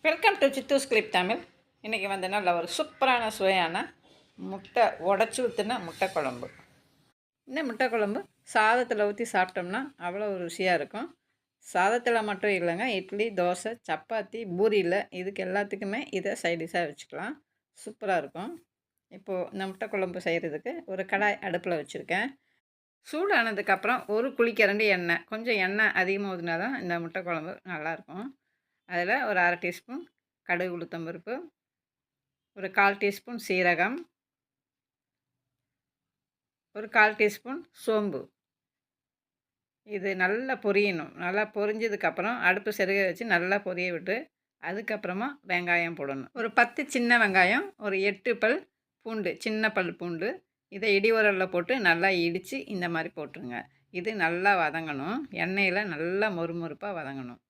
Welcome to சித்தூஸ் clip Tamil. இன்றைக்கி வந்து நல்ல ஒரு சூப்பரான சுவையான முட்டை உடச்சி ஊற்றின முட்டை குழம்பு. இந்த முட்டை குழம்பு சாதத்தில் ஊற்றி சாப்பிட்டோம்னா அவ்வளோ ருசியாக இருக்கும். சாதத்தில் மட்டும் இல்லைங்க, இட்லி, தோசை, சப்பாத்தி, பூரியில் இதுக்கு எல்லாத்துக்குமே இதை சைடிஷாக வச்சுக்கலாம். சூப்பராக இருக்கும். இப்போது இந்த முட்டை குழம்பு செய்கிறதுக்கு ஒரு கடாய் அடுப்பில் வச்சுருக்கேன். சூடானதுக்கப்புறம் ஒரு குழிக்கரண்டி எண்ணெய், கொஞ்சம் எண்ணெய் அதிகமாக ஊற்றினா தான் இந்த முட்டை குழம்பு நல்லாயிருக்கும். அதில் ஒரு அரை டீஸ்பூன் கடுகு உளுத்தம் பருப்பு, ஒரு 1/4 டீஸ்பூன் சீரகம், ஒரு 1/4 டீஸ்பூன் சோம்பு. இது நல்லா பொரியணும். நல்லா பொரிஞ்சதுக்கப்புறம் அடுப்பு சிறுக வச்சு நல்லா பொரிய விட்டு அதுக்கப்புறமா வெங்காயம் போடணும். ஒரு 10 சின்ன வெங்காயம், ஒரு 8 பல் பூண்டு, சின்ன பல் பூண்டு. இதை இடி உரலில் போட்டு நல்லா இடித்து இந்த மாதிரி போட்டுருங்க. இது நல்லா வதங்கணும். எண்ணெயில் நல்லா மொறுமொறுப்பாக வதங்கணும்.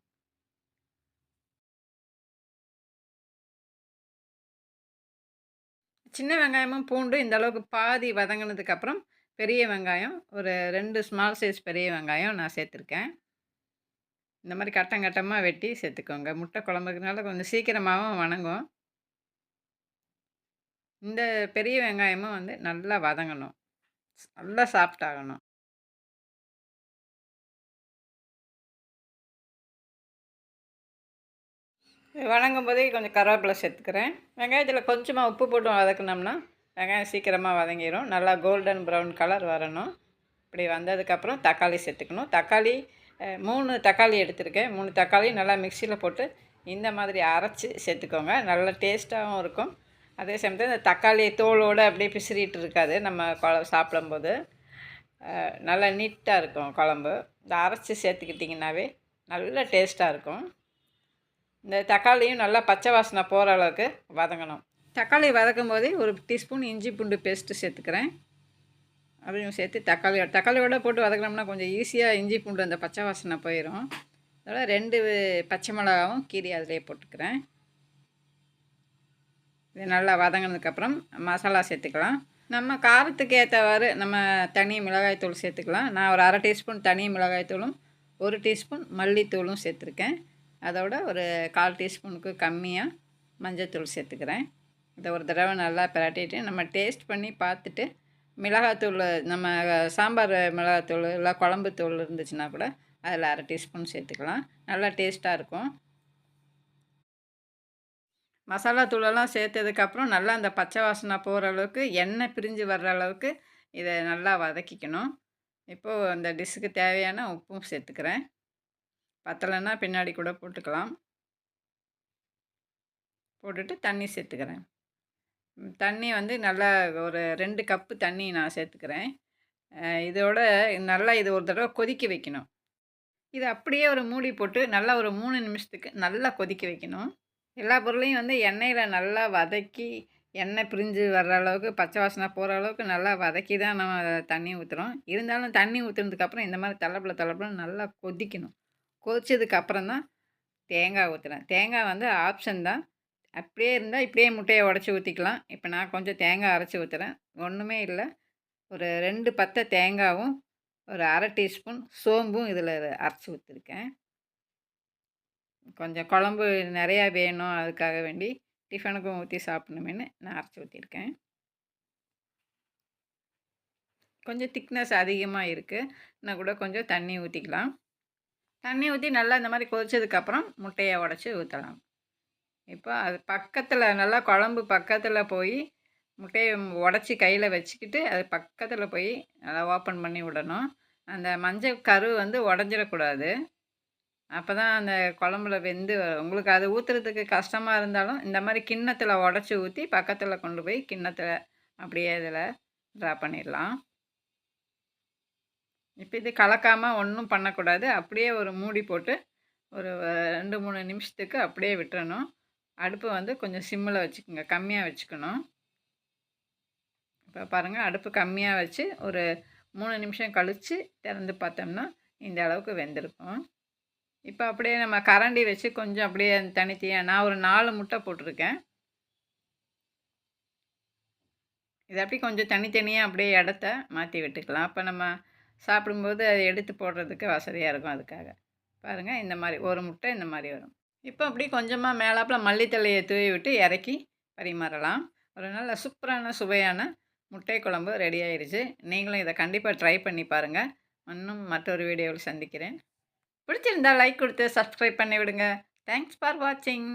சின்ன வெங்காயமும் பூண்டு இந்த அளவுக்கு பாதி வதங்கினதுக்கப்புறம் பெரிய வெங்காயம், ஒரு 2 ஸ்மால் சைஸ் பெரிய வெங்காயம் நான் சேர்த்துருக்கேன். இந்த மாதிரி கட்டம் கட்டமாக வெட்டி சேர்த்துக்கோங்க. முட்டை குழம்புக்குனால கொஞ்சம் சீக்கிரமாகவும் வணங்கும். இந்த பெரிய வெங்காயமும் வந்து நல்லா வதங்கணும், நல்லா சாஃப்ட் ஆகணும். வதங்கும் போதே கொஞ்சம் கருவேப்பிலை சேர்த்துக்கிறேன். வெங்காயத்தில் கொஞ்சமாக உப்பு போட்டு வதக்குனோம்னா வெங்காயம் சீக்கிரமாக வதங்கிடும். நல்லா கோல்டன் ப்ரௌன் கலர் வரணும். இப்படி வந்ததுக்கப்புறம் தக்காளி சேர்த்துக்கணும். தக்காளி 3 தக்காளி எடுத்திருக்கேன். 3 தக்காளி நல்லா மிக்சியில் போட்டு இந்த மாதிரி அரைச்சி சேர்த்துக்கோங்க. நல்லா டேஸ்ட்டாகவும் இருக்கும். அதே சமயத்தில் இந்த தக்காளி தோலோடு அப்படியே பிசிறிட்டு இருக்காது. நம்ம சாப்பிடும்போது நல்லா நீட்டாக இருக்கும் குழம்பு. இந்த அரைச்சி சேர்த்துக்கிட்டிங்கனாவே நல்ல டேஸ்ட்டாக இருக்கும். இந்த தக்காளியும் நல்லா பச்சை வாசனை போகிற அளவுக்கு வதங்கணும். தக்காளி வதக்கும் போதே ஒரு டீஸ்பூன் இஞ்சி பூண்டு பேஸ்ட்டு சேர்த்துக்கிறேன். அதையும் சேர்த்து தக்காளியோட போட்டு வதக்கினோம்னா கொஞ்சம் ஈஸியாக இஞ்சி பூண்டு அந்த பச்சை வாசனை போயிடும். அதனால் 2 பச்சை மிளகாவும் கீரி அதிலே போட்டுக்கிறேன். இது நல்லா வதங்கினதுக்கப்புறம் மசாலா சேர்த்துக்கலாம். நம்ம காரத்துக்கு ஏற்றவாறு நம்ம தனி மிளகாய்த்தூள் சேர்த்துக்கலாம். நான் ஒரு அரை டீஸ்பூன் தனி மிளகாய்த்தூளும் 1 டீஸ்பூன் மல்லித்தூளும் சேர்த்துருக்கேன். அதோட ஒரு 1/4 டீஸ்பூனுக்கு கம்மியாக மஞ்சத்தூள் சேர்த்துக்கிறேன். இதை ஒரு தடவை நல்லா பிரட்டிட்டு நம்ம டேஸ்ட் பண்ணி பார்த்துட்டு மிளகாத்தூள், நம்ம சாம்பார் மிளகாத்தூள் இல்லை குழம்பு தூள் இருந்துச்சுன்னா கூட அதில் அரை டீஸ்பூன் சேர்த்துக்கலாம். நல்லா டேஸ்ட்டாக இருக்கும். மசாலா தூளெல்லாம் சேர்த்ததுக்கப்புறம் நல்லா அந்த பச்சை வாசனை போகிற அளவுக்கு, எண்ணெய் பிரிஞ்சு வர்ற அளவுக்கு இதை நல்லா வதக்கிக்கணும். இப்போது அந்த டிஷ்ஷுக்கு தேவையான உப்பும் சேர்த்துக்கிறேன். பத்தலைன்னா பின்னாடி கூட போட்டுக்கலாம். போட்டுட்டு தண்ணி சேர்த்துக்கிறேன். தண்ணி வந்து நல்லா ஒரு 2 கப்பு தண்ணி நான் சேர்த்துக்கிறேன். இதோட நல்லா இது ஒரு தடவை கொதிக்க வைக்கணும். இது அப்படியே ஒரு மூடி போட்டு நல்லா ஒரு 3 நிமிஷத்துக்கு நல்லா கொதிக்க வைக்கணும். எல்லா பொருளையும் வந்து எண்ணெயில் நல்லா வதக்கி, எண்ணெய் பிரிஞ்சு வர்ற அளவுக்கு, பச்சை வாசனை போகிற அளவுக்கு நல்லா வதக்கி தான் நம்ம தண்ணி ஊற்றுறோம். இருந்தாலும் தண்ணி ஊற்றுனதுக்கப்புறம் இந்த மாதிரி தளபலன்னு நல்லா கொதிக்கணும். கொதிச்சதுக்கப்புறம் தான் தேங்காய் ஊற்றுறேன். தேங்காய் வந்து ஆப்ஷன் தான். அப்படியே இருந்தால் இப்படியே முட்டையை உடச்சி ஊற்றிக்கலாம். இப்போ நான் கொஞ்சம் தேங்காய் அரைச்சி ஊற்றுறேன். ஒன்றுமே இல்லை, ஒரு 2 பத்தை தேங்காயும் ஒரு அரை டீஸ்பூன் சோம்பும் இதில் அரைச்சி ஊற்றிருக்கேன். கொஞ்சம் குழம்பு நிறையா வேணும், அதுக்காக வேண்டி டிஃபனுக்கும் ஊற்றி சாப்பிட்ணுமேனு நான் அரைச்சி ஊற்றிருக்கேன். கொஞ்சம் திக்னஸ் அதிகமாக இருக்குது, இன்னும் கூட கொஞ்சம் தண்ணி ஊற்றிக்கலாம். தண்ணி ஊற்றி நல்லா இந்த மாதிரி கொதிச்சதுக்கப்புறம் முட்டையை உடச்சி ஊற்றலாம். இப்போ அது பக்கத்தில் நல்லா குழம்பு பக்கத்தில் போய் முட்டையை உடச்சி கையில் வச்சுக்கிட்டு அது பக்கத்தில் போய் நல்லா ஓப்பன் பண்ணி விடணும். அந்த மஞ்சள் கரு வந்து உடஞ்சிடக்கூடாது. அப்போ தான் அந்த குழம்புல வெந்து உங்களுக்கு அது ஊற்றுறதுக்கு கஷ்டமாக இருந்தாலும் இந்த மாதிரி கிண்ணத்தில் உடச்சி ஊற்றி பக்கத்தில் கொண்டு போய் கிண்ணத்தில் அப்படியே இதில் ட்ரா பண்ணிடலாம். இப்போ இது கலக்காமல் ஒன்றும் பண்ணக்கூடாது. அப்படியே ஒரு மூடி போட்டு ஒரு 2-3 நிமிஷத்துக்கு அப்படியே விட்டுறணும். அடுப்பு வந்து கொஞ்சம் சிம்மில் வச்சுக்கோங்க, கம்மியாக வச்சுக்கணும். இப்போ பாருங்கள், அடுப்பு கம்மியாக வச்சு ஒரு 3 நிமிஷம் கழித்து திறந்து பார்த்தோம்னா இந்த அளவுக்கு வெந்திருக்கும். இப்போ அப்படியே நம்ம கரண்டி வச்சு கொஞ்சம் அப்படியே தனித்தனியாக, நான் ஒரு 4 முட்டை போட்டிருக்கேன். இது அப்படி கொஞ்சம் தனித்தனியாக அப்படியே இடத்த மாற்றி விட்டுக்கலாம். அப்போ நம்ம சாப்பிடும்போது அதை எடுத்து போடுறதுக்கு வசதியாக இருக்கும். அதுக்காக பாருங்கள், இந்த மாதிரி ஒரு முட்டை இந்த மாதிரி வரும். இப்போ அப்படியே கொஞ்சமாக மேலாப்புல மல்லித்தழையை தூவி விட்டு இறக்கி பரிமாறலாம். ஒரு நல்ல சூப்பரான சுவையான முட்டை குழம்பு ரெடி ஆயிருச்சு. நீங்களும் இதை கண்டிப்பாக ட்ரை பண்ணி பாருங்கள். இன்னும் மற்றொரு வீடியோவில் சந்திக்கிறேன். பிடிச்சிருந்தா லைக் கொடுத்து சப்ஸ்கிரைப் பண்ணி விடுங்க. தேங்க்ஸ் ஃபார் வாட்சிங்.